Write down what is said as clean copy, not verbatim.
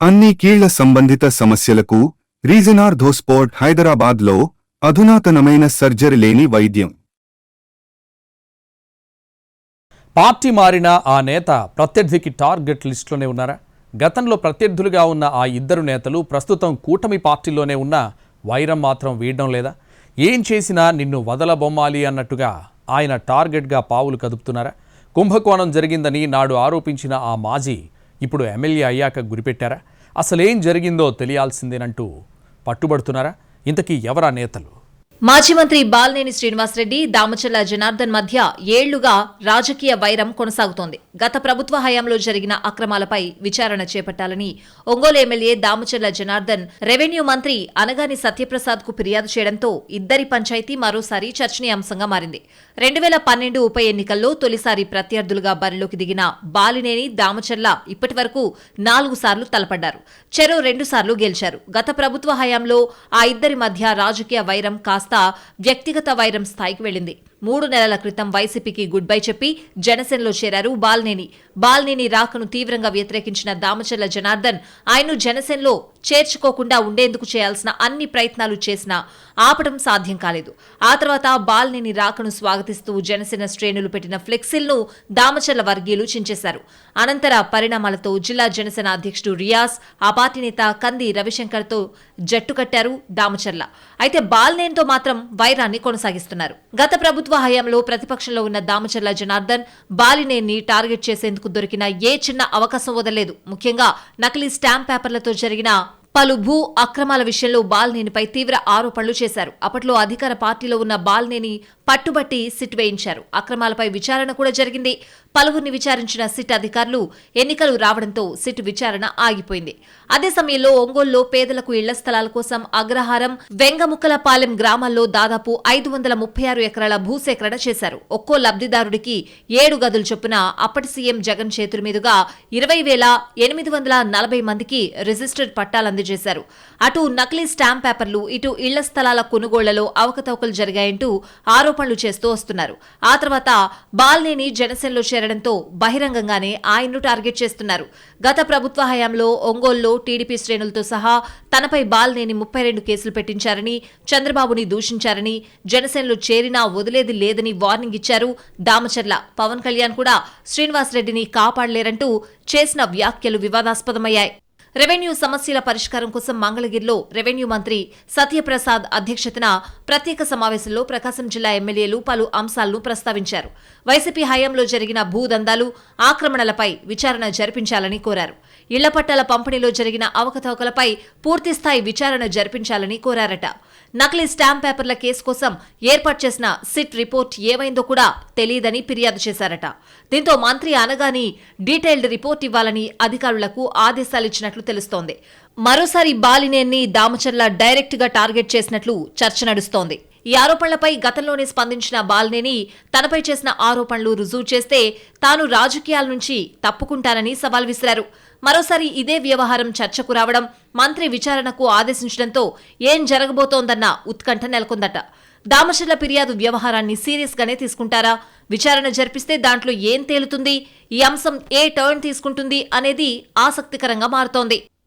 అన్ని కీళ్ల సంబంధిత సమస్యలకు రీజన్ ఆర్థోస్పోర్ట్ హైదరాబాద్లో అధునాతనమైన సర్జరీ లేని వైద్యం. పార్టీ మారిన ఆ నేత ప్రత్యర్థికి టార్గెట్ లిస్టులోనే ఉన్నారా? గతంలో ప్రత్యర్థులుగా ఉన్న ఆ ఇద్దరు నేతలు ప్రస్తుతం కూటమి పార్టీలోనే ఉన్న వైరం మాత్రం వీడడం లేదా? ఏం చేసినా నిన్ను వదలబొమ్మాలి అన్నట్టుగా ఆయన టార్గెట్గా పావులు కదుపుతున్నారా? కుంభకోణం జరిగిందని నాడు ఆరోపించిన ఆ మాజీ ఇప్పుడు ఎమ్మెల్యే అయ్యాక గురిపెట్టారా? అసలేం జరిగిందో తెలియాల్సిందేనంటూ పట్టుబడుతున్నారా? ఇంతకీ ఎవరా నేతలు? మాజీ మంత్రి బాలినేని శ్రీనివాసరెడ్డి, దామచర్ల జనార్దన్ మధ్య ఏళ్లుగా రాజకీయ వైరం కొనసాగుతోంది. గత ప్రభుత్వ హయాంలో జరిగిన అక్రమాలపై విచారణ చేపట్టాలని ఒంగోలు ఎమ్మెల్యే దామచర్ల జనార్దన్ రెవెన్యూ మంత్రి అనగాని సత్యప్రసాద్ కు ఫిర్యాదు చేయడంతో ఇద్దరి పంచాయతీ మరోసారి చర్చనీయాంశంగా మారింది. 2012 ఉప ఎన్నికల్లో తొలిసారి ప్రత్యర్థులుగా బరిలోకి దిగిన బాలినేని, దామచర్ల ఇప్పటి వరకు 4 సార్లు తలపడ్డారు. చెరో 2 సార్లు గెలిచారు. గత ప్రభుత్వ హయాంలో ఆ ఇద్దరి మధ్య రాజకీయ వైరం కాస్త వ్యక్తిగత వైరం స్థాయికి వెళ్లింది. 3 నెలల క్రితం వైసీపీకి గుడ్ బై చెప్పి జనసేనలో చేరారు బాలినేని. బాలినేని రాకను తీవ్రంగా వ్యతిరేకించిన దామచర్ల జనార్దన్ ఆయన్ను జనసేనలో చేర్చుకోకుండా ఉండేందుకు చేయాల్సిన అన్ని ప్రయత్నాలు చేసినా ఆపడం సాధ్యం కాలేదు. ఆ తర్వాత బాలినేని రాకను స్వాగతిస్తూ జనసేన శ్రేణులు పెట్టిన ఫ్లెక్సీలను దామచర్ల వర్గీయులు చించేశారు. అనంతర పరిణామాలతో జిల్లా జనసేన అధ్యక్షుడు రియాజ్, ఆ పార్టీ నేత కంది రవిశంకర్తో జట్టు కట్టారు దామచర్ల. అయితే బాలినేనితో మాత్రం వైరాన్ని కొనసాగిస్తున్నారు. గత ప్రభుత్వ హయాంలో ప్రతిపక్షంలో ఉన్న దామచర్ల జనార్దన్ బాలినేని టార్గెట్ చేసేందుకు దొరికిన ఏ చిన్న అవకాశం వదలలేదు. ముఖ్యంగా నకిలీ స్టాంప్ పేపర్లతో జరిగిన పలు భూ అక్రమాల విషయంలో బాలినేనిపై తీవ్ర ఆరోపణలు చేశారు. అప్పట్లో అధికార పార్టీలో ఉన్న బాలినేని పట్టుబట్టి సిట్ వేయించారు. అక్రమాలపై విచారణ కూడా జరిగింది. పలువురిని విచారించిన సిట్ అధికారులు ఎన్నికలు రావడంతో సిట్ విచారణ ఆగిపోయింది. అదే సమయంలో ఒంగోలులో పేదలకు ఇళ్ల స్థలాల కోసం అగ్రహారం, వెంగముక్కలపాలెం గ్రామాల్లో దాదాపు 536 ఎకరాల భూసేకరణ చేశారు. ఒక్కో లబ్ధిదారుడికి 7 గదులు చొప్పున అప్పటి సీఎం జగన్ చేతుల మీదుగా 20,840 మందికి రిజిస్టర్డ్ పట్టాలందజేశారు. అటు నకిలీ స్టాంప్ పేపర్లు, ఇటు ఇళ్ల స్థలాల కొనుగోళ్లలో అవకతవకలు జరిగాయంటూ ఆరోపణలు చేస్తూ వస్తున్నారు. ఆ తర్వాత బాలినేని జనసేనలో చేరడంతో బహిరంగంగానే ఆయన్ను టార్గెట్ చేస్తున్నారు. గత ప్రభుత్వ హయాంలో ఒంగోలులో టీడీపీ శ్రేణులతో సహా తనపై బాలినేని 32 కేసులు పెట్టించారని, చంద్రబాబుని దూషించారని, జనసేనలో చేరినా వదిలేది లేదని వార్నింగ్ ఇచ్చారు దామచర్ల. పవన్ కళ్యాణ్ కూడా శ్రీనివాసరెడ్డిని కాపాడలేరంటూ చేసిన వ్యాఖ్యలు వివాదాస్పదమయ్యాయి. రెవెన్యూ సమస్యల పరిష్కారం కోసం మంగళగిరిలో రెవెన్యూ మంత్రి సత్యప్రసాద్ అధ్యక్షతన ప్రత్యేక సమావేశంలో ప్రకాశం జిల్లా ఎమ్మెల్యేలు పలు అంశాలను ప్రస్తావించారు. వైసీపీ హయాంలో జరిగిన భూదందాలు, ఆక్రమణలపై విచారణ జరిపించాలని కోరారు. ఇళ్ల పట్టాల పంపిణీలో జరిగిన అవకతవకలపై పూర్తిస్థాయి విచారణ జరిపించాలని కోరారట. నకిలీ స్టాంప్ పేపర్ల కేసు కోసం ఏర్పాటు చేసిన సిట్ రిపోర్ట్ ఏమైందో కూడా తెలియదని ఫిర్యాదు చేశారట. దీంతో మంత్రి అనగాని డీటెయిల్డ్ రిపోర్ట్ ఇవ్వాలని అధికారులకు ఆదేశాలిచ్చినట్లు తెలుస్తోంది. మరోసారి బాలినేని దామచర్ల డైరెక్ట్ గా టార్గెట్ చేసినట్లు చర్చ నడుస్తోంది. ఈ ఆరోపణలపై గతంలోనే స్పందించిన బాలినేని తనపై చేసిన ఆరోపణలు రుజువు చేస్తే తాను రాజకీయాల నుంచి తప్పుకుంటానని సవాల్ విసిరారు. మరోసారి ఇదే వ్యవహారం చర్చకు రావడం, మంత్రి విచారణకు ఆదేశించడంతో ఏం జరగబోతోందన్న ఉత్కంఠ నెలకొందట. దామచర్ల ఫిర్యాదు వ్యవహారాన్ని సీరియస్ గానే తీసుకుంటారా? విచారణ జరిపిస్తే దాంట్లో ఏం తేలుతుంది? ఈ అంశం ఏ టర్న్ తీసుకుంటుంది అనేది ఆసక్తికరంగా మారుతోంది.